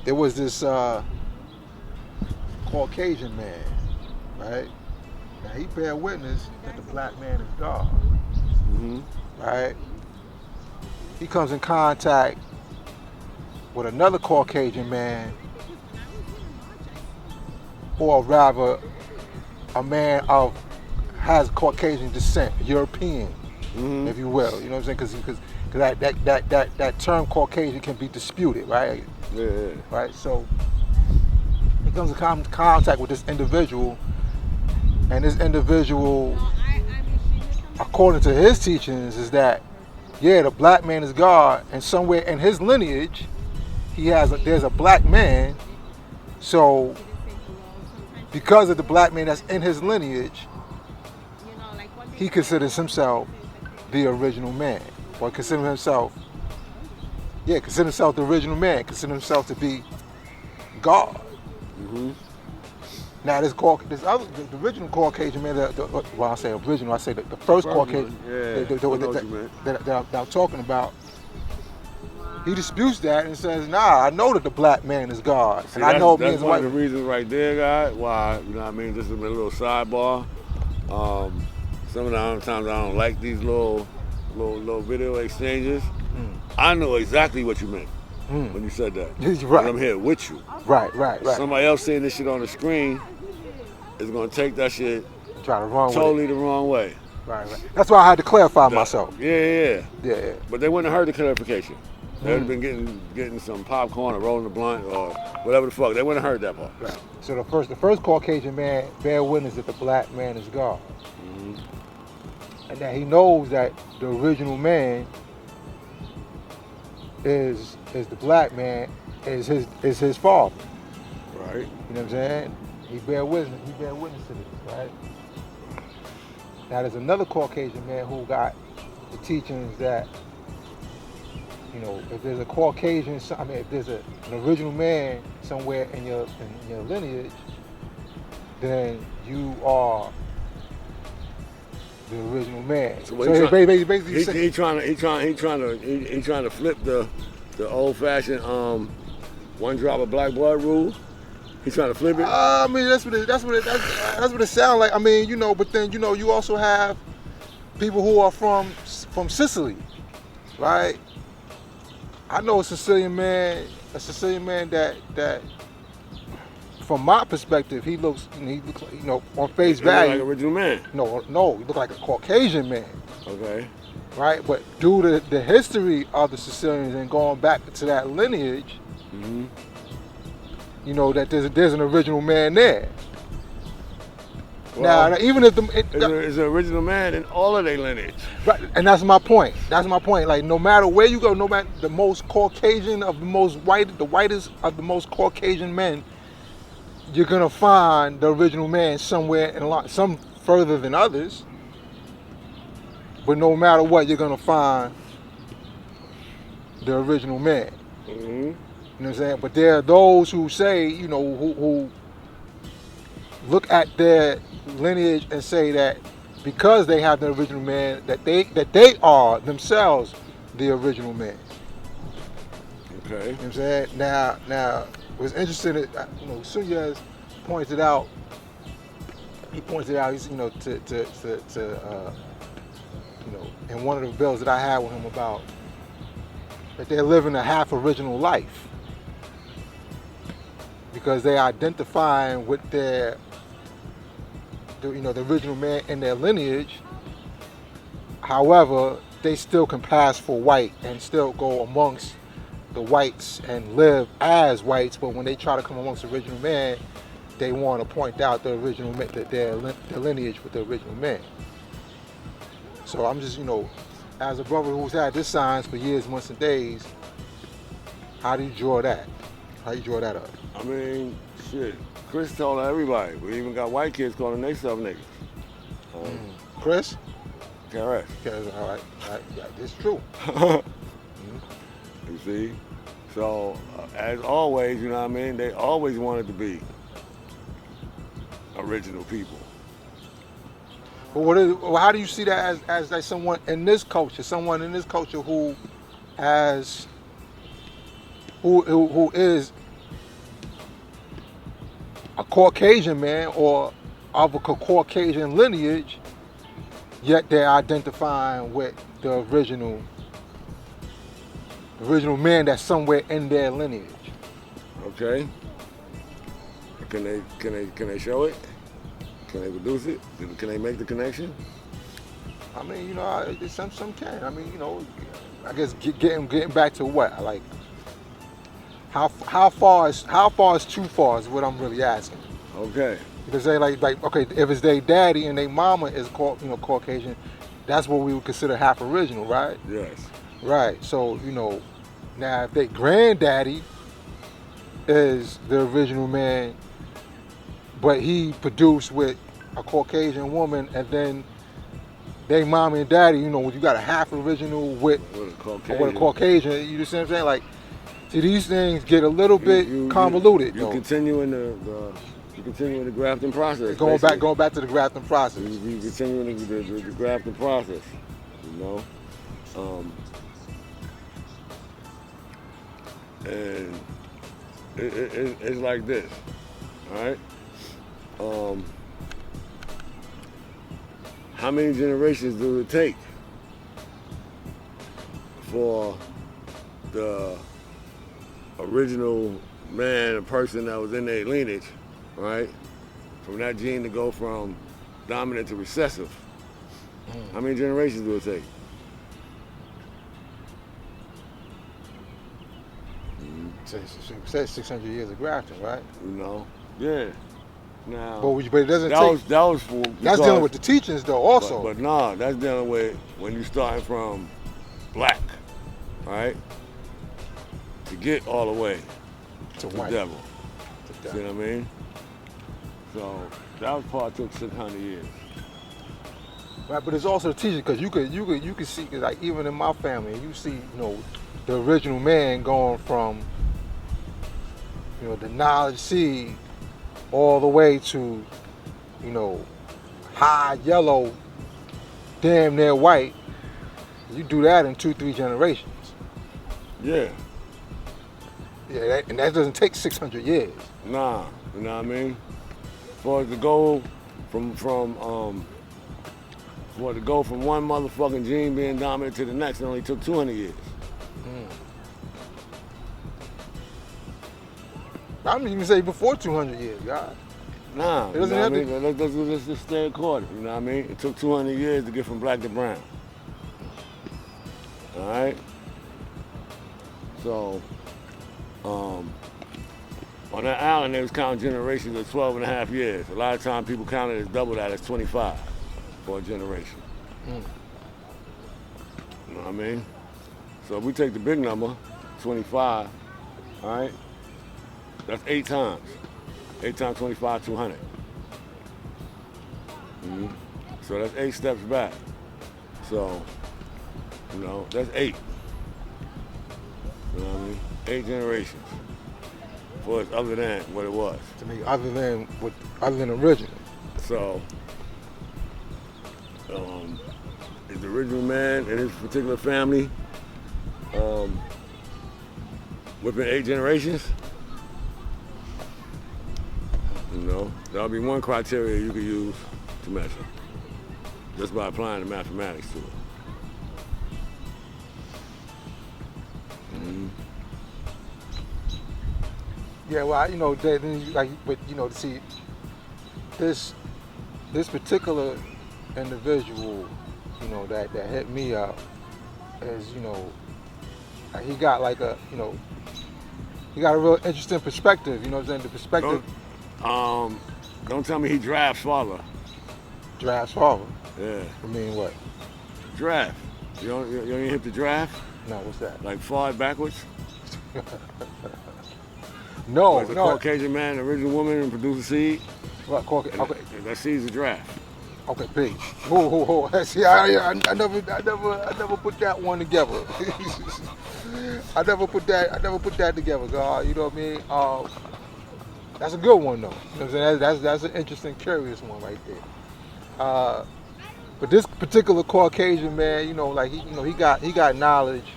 there was this Caucasian man, right? Now he bear witness that the black man is God, Mm-hmm. right? He comes in contact with another Caucasian man, or rather, a man of has Caucasian descent, European, Mm-hmm. if you will. You know what I'm saying? Because that term Caucasian can be disputed, right? Yeah. Right. So he comes in contact with this individual, and this individual, according to his teachings, is that the black man is God, and somewhere in his lineage, there's a black man. So because of the black man that's in his lineage, he considers himself the original man, or consider himself the original man, consider himself to be God. Mm-hmm. Now the original Caucasian man, well, I say original, I say the first Caucasian that I'm talking about, he disputes that and says, nah, I know that the black man is God. See, and I know that's one of the reasons right there, guys, why, you know what I mean, this is a little sidebar. Some of the times I don't like these little video exchanges. I know exactly what you meant when you said that. Right. I'm here with you. Right. Somebody else seeing this shit on the screen is gonna take that shit totally the wrong way. Right. That's why I had to clarify myself. Yeah. Yeah. But they wouldn't have heard the clarification. They would have been getting some popcorn or rolling a blunt or whatever the fuck. They wouldn't have heard that part. Right. So the first Caucasian man bear witness that the black man is God. Mm-hmm. And that he knows that the original man is the black man, is his father. Right. You know what I'm saying? He bear witness to this, right? Now there's another Caucasian man who got the teachings that, you know, if there's a Caucasian, if there's an original man somewhere in your lineage, then you are the original man. So he trying to flip the old-fashioned one drop of black blood rule. He's trying to flip it. I mean, that's what it sounds like. I mean, you know, but then, you know, you also have people who are from Sicily, right? I know a Sicilian man that from my perspective, he looks like, on face value, like an original man. No, he look like a Caucasian man. Okay. Right, but due to the history of the Sicilians and going back to that lineage, mm-hmm. you know that there's an original man there. Well, now, even if there's an original man in all of their lineage. Right, and that's my point. Like, no matter where you go, no matter the most Caucasian of the most white, the whitest of the most Caucasian men, you're gonna find the original man somewhere in some further than others. But no matter what, you're gonna find the original man. Mm-hmm. You know what I'm saying? But there are those who say, you know, who look at their lineage and say that because they have the original man, that they are themselves the original man. Okay. You know what I'm saying? Now, what's interesting is, you know, Sunyas pointed out, he's, you know, you know, in one of the bills that I had with him about that they're living a half original life because they're identifying with the original man in their lineage. However, they still can pass for white and still go amongst the whites and live as whites, but when they try to come amongst the original man, they want to point out the original man, their lineage with the original man. So I'm just, you know, as a brother who's had this science for years, months, and days, how do you draw that? How you draw that up? I mean, shit. Chris told everybody. We even got white kids calling themselves niggas. Chris? Correct. All right. Yeah, it's true. You see? So, as always, you know what I mean? They always wanted to be original people. But how do you see that as like someone in this culture who is a Caucasian man or of a Caucasian lineage, yet they're identifying with the original man that's somewhere in their lineage. Okay. Can they show it? Can they produce it? Can they make the connection? I mean, you know, some can. I mean, you know, I guess getting back to what, like, how far is too far is what I'm really asking. Okay. Because they like okay, if it's their daddy and their mama is Caucasian, that's what we would consider half original, right? Yes. Right. So you know, now if their granddaddy is the original man, but he produced with a Caucasian woman, and then they mommy and daddy, you know, you got a half original with a Caucasian. You know what I'm saying? Like, see, these things get a little bit convoluted. You continuing the grafting process. Going back to the grafting process. You continuing the grafting process. You know, and it's like this, all right. How many generations do it take for the original man, a person that was in their lineage, right? From that gene to go from dominant to recessive. How many generations do it take? Says 600 years of grafting, right? You know, yeah. Now, but it doesn't take. That's dealing with the teachings, though. Also, but nah, that's dealing with when you starting from black, right, to get all the way to white. Devil. See what I mean? So that part took 600 years. Right, but it's also the teaching, because you could see, like, even in my family, you see, you know, the original man going from, you know, the knowledge seed all the way to, you know, high yellow, damn near white. You do that in 2-3 generations. Yeah. Yeah, and that doesn't take 600 years. Nah, you know what I mean? For it to go from one motherfucking gene being dominant to the next, it only took 200 years. I'm even say before 200 years, God. Nah, it doesn't have to. Let's just stay according. You know what I mean? It took 200 years to get from black to brown. All right. So, on that island, they was counting generations of 12 and a half years. A lot of times people counted as double that, as 25 for a generation. You know what I mean? So if we take the big number, 25, all right, that's 8 times. 8 times 25, 200. So that's 8 steps back. So, you know, that's 8. You know what I mean? 8 generations. For it's other than what it was. To me, other than original. So, is the original man and his particular family within 8 generations? You know, that'll be one criteria you could use to measure, just by applying the mathematics to it. Yeah, well, you know, but you know, to see this particular individual, you know, that hit me up, is, you know, like he got like a, you know, he got a real interesting perspective. You know what I'm saying? The perspective. Don't tell me he drafts father. Drafts father? Yeah. I mean what? Draft. You don't hit the draft? No, what's that? Like forward backwards? No, like a Caucasian man, original woman, and produce a seed? What, Caucasian? Okay. That seed's a draft. Okay, peace. Whoa. See, I never put that one together. I never put that together, God. You know what I mean? That's a good one, though. You know what I'm saying? That's an interesting, curious one right there. But this particular Caucasian man, you know, like he got knowledge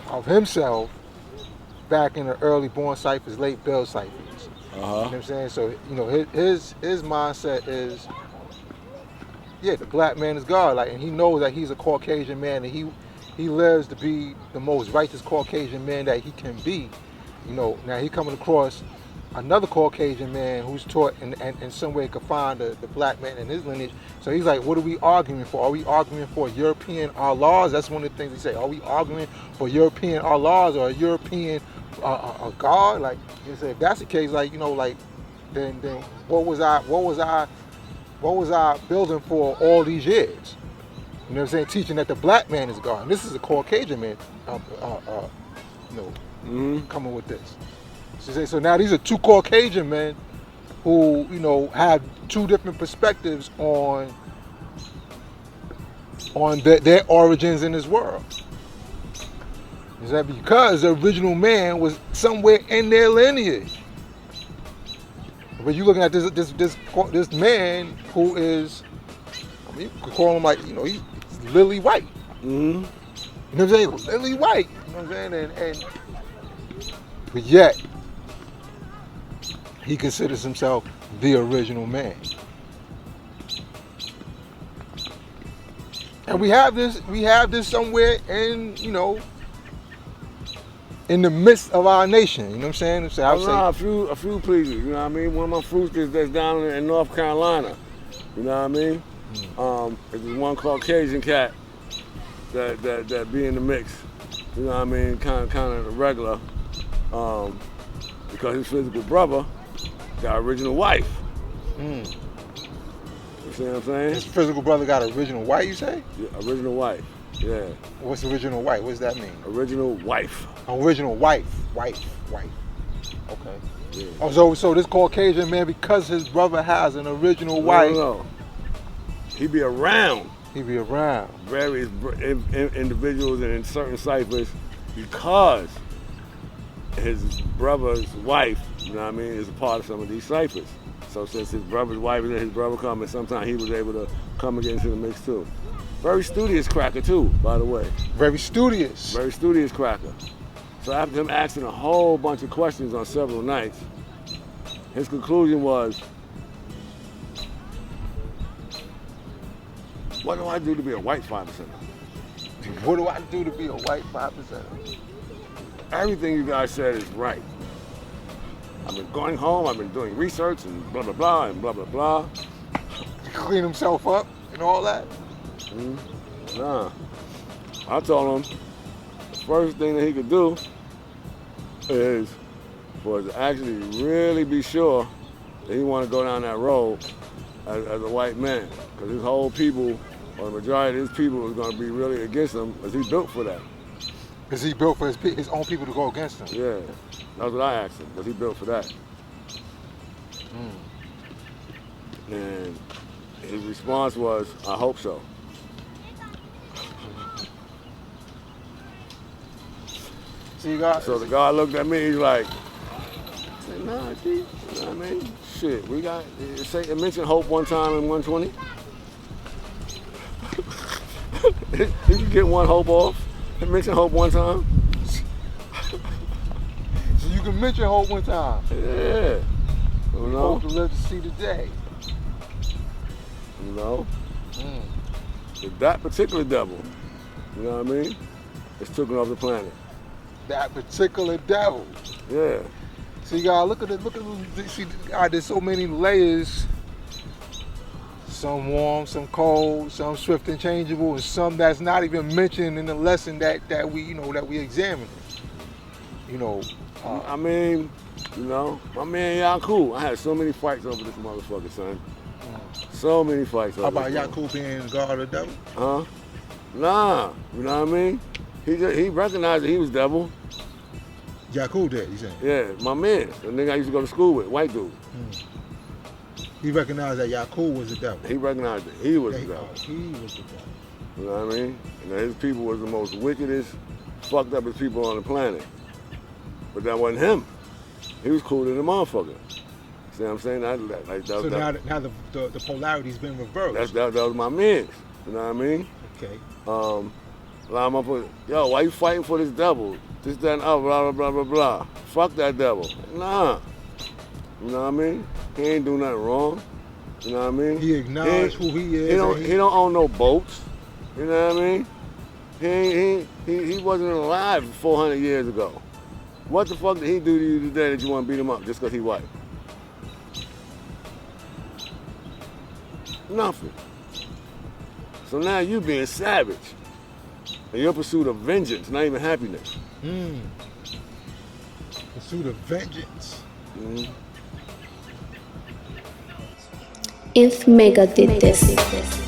of himself back in the early born ciphers, late build ciphers. You know what I'm saying? So, you know, his mindset is, yeah, the black man is God. Like, and he knows that he's a Caucasian man, and he lives to be the most righteous Caucasian man that he can be. You know, now he coming across another Caucasian man who's taught in some way could find the black man in his lineage. So he's like, what are we arguing for? Are we arguing for European Allahs? That's one of the things he say. Are we arguing for European Allahs or a European a God? Like, he said, if that's the case, like, you know, like, then what was I building for all these years? You know what I'm saying? Teaching that the black man is God. And this is a Caucasian man, coming with this. So now these are two Caucasian men who, you know, have two different perspectives on their origins in this world. Is that because the original man was somewhere in their lineage? But you're looking at this man who is, I mean, you could call him like, you know, he's lily white. You know what I'm saying? Lily white. You know what I'm saying? But yet, he considers himself the original man. And we have this somewhere in, you know, in the midst of our nation. You know what I'm saying? So a few places, you know what I mean? One of my fruits that's down in North Carolina. You know what I mean? There's one Caucasian cat that be in the mix. You know what I mean? Kind of the regular. Because his physical brother got an original wife. You see what I'm saying? His physical brother got an original wife, you say? Yeah, original wife. Yeah. What's original wife? What does that mean? Original wife. Original wife. Wife. Okay. Yeah. Oh, so this Caucasian man, because his brother has an original wife. No. He be around. Various individuals and in certain ciphers because his brother's wife, you know what I mean, is a part of some of these ciphers. So since his brother's wife and his brother come, and sometimes he was able to come and get into the mix too. Very studious cracker too, by the way. Very studious cracker. So after him asking a whole bunch of questions on several nights, his conclusion was, what do I do to be a white 5%? What do I do to be a white 5%? Everything you guys said is right. I've been going home, I've been doing research and blah, blah, blah, and blah, blah, blah. Clean himself up and all that? Nah. I told him the first thing that he could do is for us to actually really be sure that he want to go down that road as a white man. Because his whole people, or the majority of his people, is going to be really against him because he built for that. Because he built for his own people to go against him? Yeah. That's what I asked him, because he built for that. And his response was, I hope so. So the guy looked at me, he's like, nah, G, you know what I mean? Shit, we got, it mentioned hope one time in 120. You can get one hope off. It mentioned hope one time. So you can mention hope one time? Yeah. You know? Hope to live to see the day. You know? If that particular devil, you know what I mean, is taking off the planet. That particular devil. Yeah. So you gotta look at it. See, there's so many layers. Some warm, some cold, some swift and changeable, and some that's not even mentioned in the lesson that we examine. You know. I mean, you know, my man Yaku, I had so many fights over this motherfucker, son. So many fights over this. How about Yaku being God or the devil? Huh? Nah. You know what I mean? He recognized that he was devil. Yaku did, you saying? Yeah, my man. The nigga I used to go to school with, white dude. He recognized that Yaku was the devil. He recognized that he was the devil. He was the devil. You know what I mean? And that his people was the most wickedest, fucked up people on the planet. But that wasn't him. He was cooler than a motherfucker. See what I'm saying? Now the polarity's been reversed. That was my man. You know what I mean? Okay. I'm up with, yo, why you fighting for this devil? This, that, and other, blah, blah, blah, blah, blah. Fuck that devil. Nah. You know what I mean? He ain't do nothing wrong. You know what I mean? He acknowledged who he is. He don't own no boats. You know what I mean? He wasn't alive 400 years ago. What the fuck did he do to you today that you want to beat him up just because he white? Nothing. So now you being savage. In your pursuit of vengeance, not even happiness. Pursuit of vengeance. INFMEGA did this.